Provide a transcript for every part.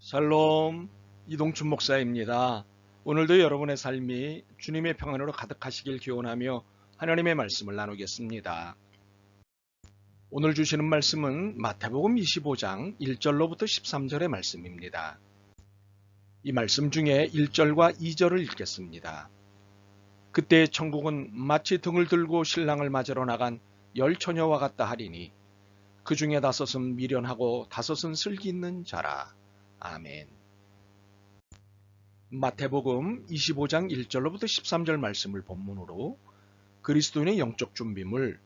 샬롬, 이동춘 목사입니다. 오늘도 여러분의 삶이 주님의 평안으로 가득하시길 기원하며 하나님의 말씀을 나누겠습니다. 오늘 주시는 말씀은 마태복음 25장 1절로부터 13절의 말씀입니다. 이 말씀 중에 1절과 2절을 읽겠습니다. 그때 천국은 마치 등을 들고 신랑을 맞으러 나간 10처녀와 같다 하리니 그 중에 5은 미련하고 5은 슬기 있는 자라. 아멘. 마태복음 25장 1절로부터 13절 말씀을 본문으로 그리스도인의 영적 준비물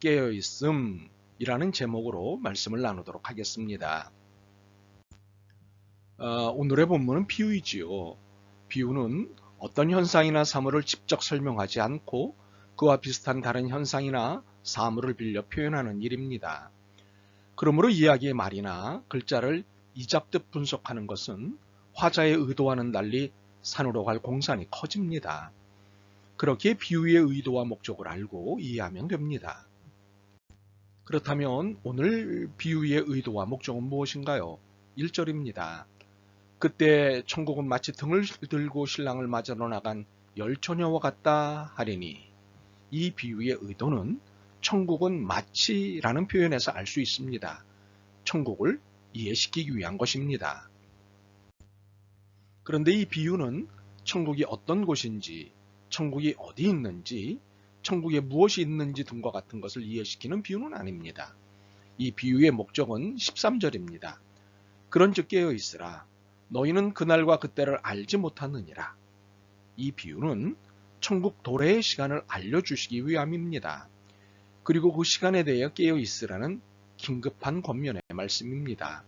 깨어있음이라는 제목으로 말씀을 나누도록 하겠습니다. 오늘의 본문은 비유이지요. 비유는 어떤 현상이나 사물을 직접 설명하지 않고 그와 비슷한 다른 현상이나 사물을 빌려 표현하는 일입니다. 그러므로 이야기의 말이나 글자를 이잡듯 분석하는 것은 화자의 의도와는 달리 산으로 갈 공산이 커집니다. 그렇기에 비유의 의도와 목적을 알고 이해하면 됩니다. 그렇다면 오늘 비유의 의도와 목적은 무엇인가요? 1절입니다. 그때 천국은 마치 등을 들고 신랑을 맞으러 나간 10처녀와 같다 하리니, 이 비유의 의도는 천국은 마치라는 표현에서 알 수 있습니다. 천국을 이해시키기 위한 것입니다. 그런데 이 비유는 천국이 어떤 곳인지, 천국이 어디 있는지, 천국에 무엇이 있는지 등과 같은 것을 이해시키는 비유는 아닙니다. 이 비유의 목적은 13절입니다. 그런즉 깨어있으라. 너희는 그날과 그때를 알지 못하느니라. 이 비유는 천국 도래의 시간을 알려주시기 위함입니다. 그리고 그 시간에 대해 깨어있으라는 긴급한 권면의 말씀입니다.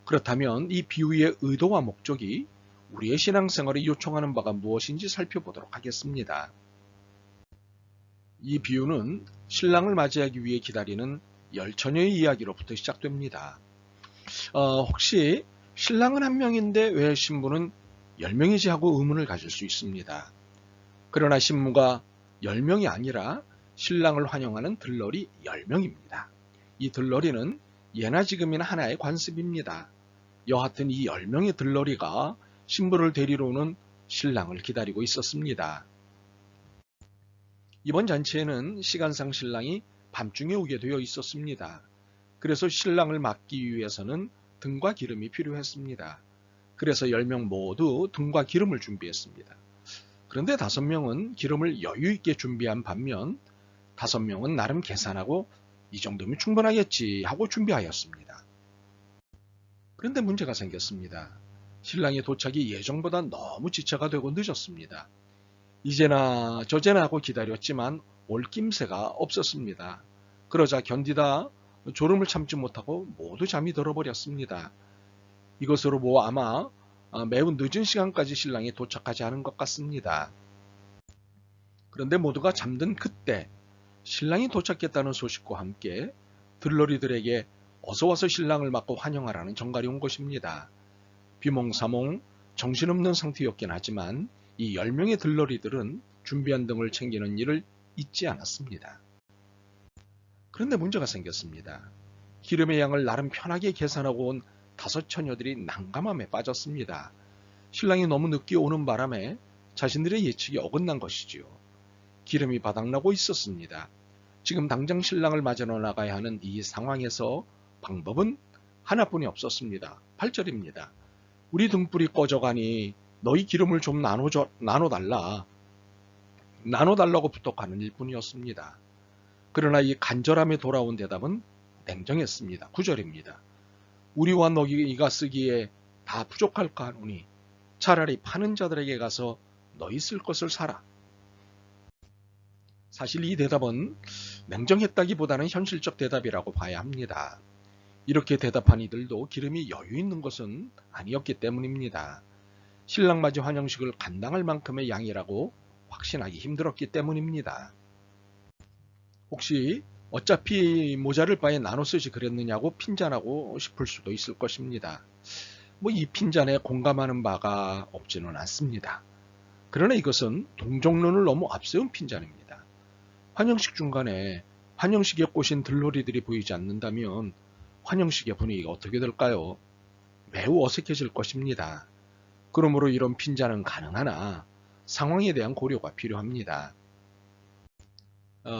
그렇다면 이 비유의 의도와 목적이 우리의 신앙생활에 요청하는 바가 무엇인지 살펴보도록 하겠습니다. 이 비유는 신랑을 맞이하기 위해 기다리는 10처녀의 이야기로부터 시작됩니다. 혹시 신랑은 한 명인데 왜 신부는 10명이지 하고 의문을 가질 수 있습니다. 그러나 신부가 10명이 아니라 신랑을 환영하는 들러리 10명입니다. 이 들러리는 예나 지금이나 하나의 관습입니다. 여하튼 이 10명의 들러리가 신부를 데리러 오는 신랑을 기다리고 있었습니다. 이번 잔치에는 시간상 신랑이 밤중에 오게 되어 있었습니다. 그래서 신랑을 맞기 위해서는 등과 기름이 필요했습니다. 그래서 10명 모두 등과 기름을 준비했습니다. 그런데 5명은 기름을 여유 있게 준비한 반면 5명은 나름 계산하고 이 정도면 충분하겠지 하고 준비하였습니다. 그런데 문제가 생겼습니다. 신랑의 도착이 예정보다 너무 지체가 되고 늦었습니다. 이제나 저제나 하고 기다렸지만 올 낌새가 없었습니다. 그러자 견디다 졸음을 참지 못하고 모두 잠이 들어버렸습니다. 이것으로 아마 매우 늦은 시간까지 신랑이 도착하지 않은 것 같습니다. 그런데 모두가 잠든 그때 신랑이 도착했다는 소식과 함께 들러리들에게 어서와서 신랑을 맞고 환영하라는 전갈이 온 것입니다. 비몽사몽 정신없는 상태였긴 하지만 이 10명의 들러리들은 준비한 등을 챙기는 일을 잊지 않았습니다. 그런데 문제가 생겼습니다. 기름의 양을 나름 편하게 계산하고 온 5처녀들이 난감함에 빠졌습니다. 신랑이 너무 늦게 오는 바람에 자신들의 예측이 어긋난 것이지요. 기름이 바닥나고 있었습니다. 지금 당장 신랑을 맞으러 나가야 하는 이 상황에서 방법은 하나뿐이 없었습니다. 8절입니다. 우리 등불이 꺼져가니 너희 기름을 좀 나눠달라고 부탁하는 일뿐이었습니다. 그러나 이 간절함에 돌아온 대답은 냉정했습니다. 9절입니다. 우리와 너희가 쓰기에 다 부족할까 하노니 차라리 파는 자들에게 가서 너희 쓸 것을 사라. 사실 이 대답은 냉정했다기보다는 현실적 대답이라고 봐야 합니다. 이렇게 대답한 이들도 기름이 여유 있는 것은 아니었기 때문입니다. 신랑 맞이 환영식을 감당할 만큼의 양이라고 확신하기 힘들었기 때문입니다. 혹시 어차피 모자랄 바에 나눠 쓰지 그랬느냐고 핀잔하고 싶을 수도 있을 것입니다. 이 핀잔에 공감하는 바가 없지는 않습니다. 그러나 이것은 동정론을 너무 앞세운 핀잔입니다. 환영식 중간에 환영식에 꼬신 들러리들이 보이지 않는다면 환영식의 분위기가 어떻게 될까요? 매우 어색해질 것입니다. 그러므로 이런 빈자는 가능하나 상황에 대한 고려가 필요합니다.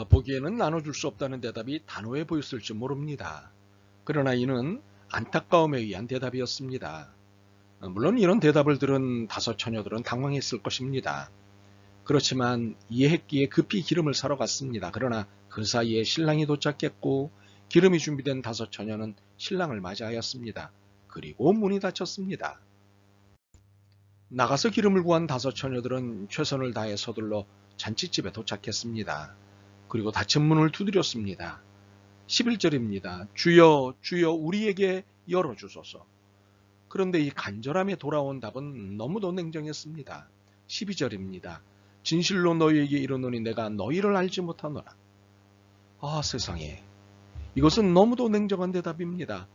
보기에는 나눠줄 수 없다는 대답이 단호해 보였을지 모릅니다. 그러나 이는 안타까움에 의한 대답이었습니다. 물론 이런 대답을 들은 다섯 처녀들은 당황했을 것입니다. 그렇지만 이해했기에 급히 기름을 사러 갔습니다. 그러나 그 사이에 신랑이 도착했고 기름이 준비된 다섯 처녀는 신랑을 맞이하였습니다. 그리고 문이 닫혔습니다. 나가서 기름을 구한 다섯 처녀들은 최선을 다해 서둘러 잔치집에 도착했습니다. 그리고 닫힌 문을 두드렸습니다. 11절입니다. 주여 주여 우리에게 열어주소서. 그런데 이 간절함에 돌아온 답은 너무도 냉정했습니다. 12절입니다. 진실로 너희에게 이르노니 내가 너희를 알지 못하노라. 아, 세상에. 이것은 너무도 냉정한 대답입니다.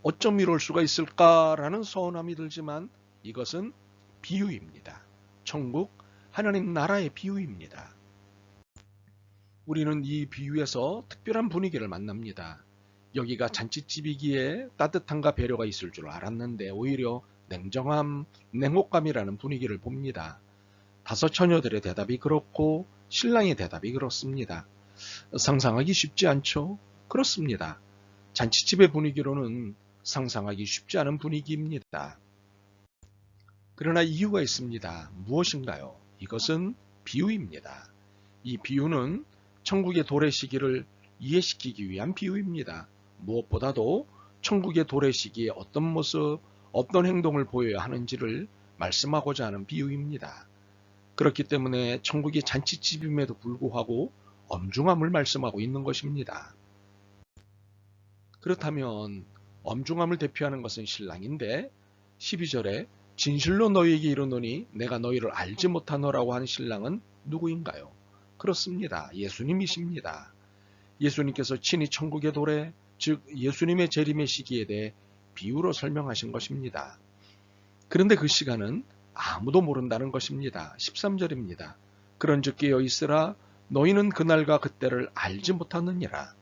어쩜 이럴 수가 있을까라는 서운함이 들지만 이것은 비유입니다. 천국, 하나님 나라의 비유입니다. 우리는 이 비유에서 특별한 분위기를 만납니다. 여기가 잔치집이기에 따뜻함과 배려가 있을 줄 알았는데 오히려 냉정함, 냉혹감이라는 분위기를 봅니다. 다섯 처녀들의 대답이 그렇고 신랑의 대답이 그렇습니다. 상상하기 쉽지 않죠? 그렇습니다. 잔치집의 분위기로는 상상하기 쉽지 않은 분위기입니다. 그러나 이유가 있습니다. 무엇인가요? 이것은 비유입니다. 이 비유는 천국의 도래 시기를 이해시키기 위한 비유입니다. 무엇보다도 천국의 도래 시기에 어떤 모습, 어떤 행동을 보여야 하는지를 말씀하고자 하는 비유입니다. 그렇기 때문에 천국이 잔치집임에도 불구하고 엄중함을 말씀하고 있는 것입니다. 그렇다면 엄중함을 대표하는 것은 신랑인데 12절에 진실로 너희에게 이르노니 내가 너희를 알지 못하노라고 하는 신랑은 누구인가요? 그렇습니다. 예수님이십니다. 예수님께서 친히 천국의 도래, 즉 예수님의 재림의 시기에 대해 비유로 설명하신 것입니다. 그런데 그 시간은 아무도 모른다는 것입니다. 13절입니다. 그런즉 깨어 있으라 너희는 그날과 그때를 알지 못하느니라.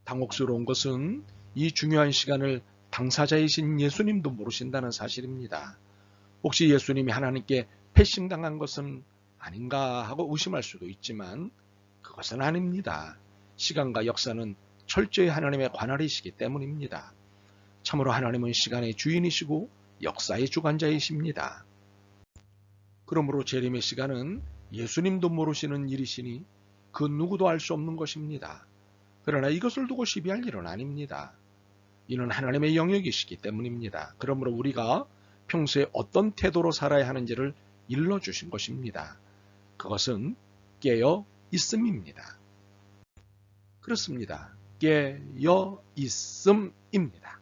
당혹스러운 것은 이 중요한 시간을 당사자이신 예수님도 모르신다는 사실입니다. 혹시 예수님이 하나님께 패싱당한 것은 아닌가 하고 의심할 수도 있지만 그것은 아닙니다. 시간과 역사는 철저히 하나님의 관할이시기 때문입니다. 참으로 하나님은 시간의 주인이시고 역사의 주관자이십니다. 그러므로 재림의 시간은 예수님도 모르시는 일이시니 그 누구도 알 수 없는 것입니다. 그러나 이것을 두고 시비할 일은 아닙니다. 이는 하나님의 영역이시기 때문입니다. 그러므로 우리가 평소에 어떤 태도로 살아야 하는지를 일러주신 것입니다. 그것은 깨어 있음입니다. 그렇습니다. 깨어 있음입니다.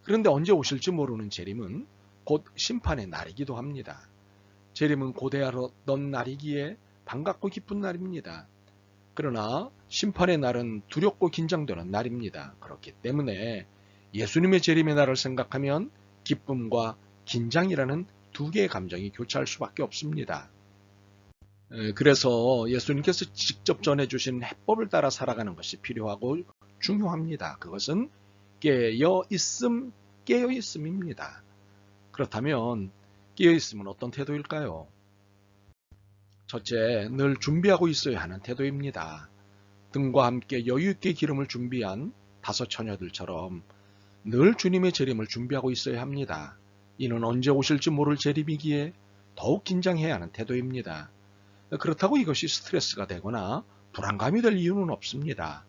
그런데 언제 오실지 모르는 재림은 곧 심판의 날이기도 합니다. 재림은 고대하던 날이기에 반갑고 기쁜 날입니다. 그러나 심판의 날은 두렵고 긴장되는 날입니다. 그렇기 때문에 예수님의 재림의 날을 생각하면 기쁨과 긴장이라는 두 개의 감정이 교차할 수밖에 없습니다. 그래서 예수님께서 직접 전해주신 해법을 따라 살아가는 것이 필요하고 중요합니다. 그것은 깨어있음입니다. 그렇다면 깨어있음은 어떤 태도일까요? 첫째, 늘 준비하고 있어야 하는 태도입니다. 등과 함께 여유있게 기름을 준비한 다섯 처녀들처럼 늘 주님의 재림을 준비하고 있어야 합니다. 이는 언제 오실지 모를 재림이기에 더욱 긴장해야 하는 태도입니다. 그렇다고 이것이 스트레스가 되거나 불안감이 될 이유는 없습니다.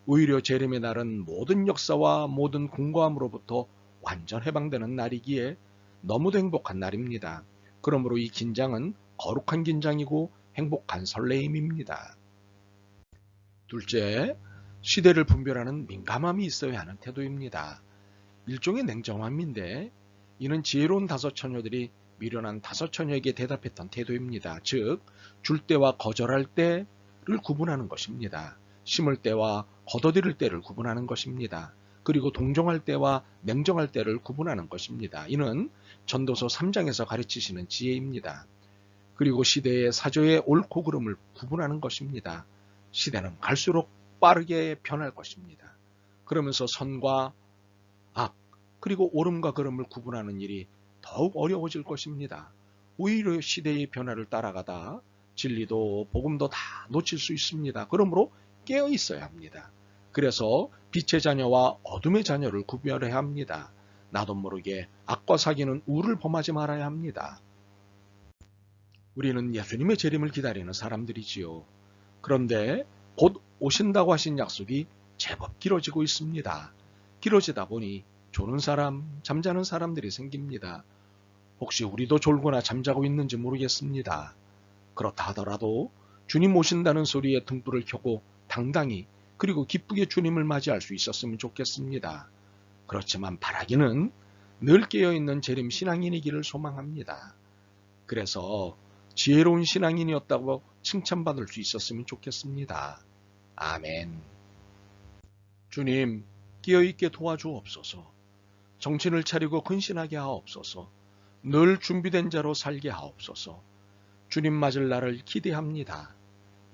오히려 재림의 날은 모든 역사와 모든 공고함으로부터 완전 해방되는 날이기에 너무도 행복한 날입니다. 그러므로 이 긴장은 거룩한 긴장이고 행복한 설레임입니다. 둘째, 시대를 분별하는 민감함이 있어야 하는 태도입니다. 일종의 냉정함인데 이는 지혜로운 다섯 처녀들이 미련한 다섯 처녀에게 대답했던 태도입니다. 즉, 줄 때와 거절할 때를 구분하는 것입니다. 심을 때와 걷어들일 때를 구분하는 것입니다. 그리고 동정할 때와 냉정할 때를 구분하는 것입니다. 이는 전도서 3장에서 가르치시는 지혜입니다. 그리고 시대의 사조의 옳고 그름을 구분하는 것입니다. 시대는 갈수록 빠르게 변할 것입니다. 그러면서 선과 악, 그리고 옳음과 그름을 구분하는 일이 더욱 어려워질 것입니다. 오히려 시대의 변화를 따라가다 진리도 복음도 다 놓칠 수 있습니다. 그러므로 깨어 있어야 합니다. 그래서 빛의 자녀와 어둠의 자녀를 구별해야 합니다. 나도 모르게 악과 사기는 우를 범하지 말아야 합니다. 우리는 예수님의 재림을 기다리는 사람들이지요. 그런데 곧 오신다고 하신 약속이 제법 길어지고 있습니다. 길어지다 보니 조는 사람, 잠자는 사람들이 생깁니다. 혹시 우리도 졸거나 잠자고 있는지 모르겠습니다. 그렇다 하더라도 주님 오신다는 소리에 등불을 켜고 당당히 그리고 기쁘게 주님을 맞이할 수 있었으면 좋겠습니다. 그렇지만 바라기는 늘 깨어있는 재림 신앙인이기를 소망합니다. 그래서 지혜로운 신앙인이었다고 칭찬받을 수 있었으면 좋겠습니다. 아멘. 주님, 깨어있게 도와주옵소서. 정신을 차리고 근신하게 하옵소서. 늘 준비된 자로 살게 하옵소서. 주님 맞을 날을 기대합니다.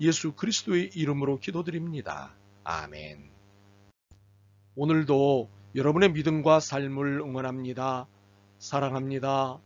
예수 그리스도의 이름으로 기도드립니다. 아멘. 오늘도 여러분의 믿음과 삶을 응원합니다. 사랑합니다.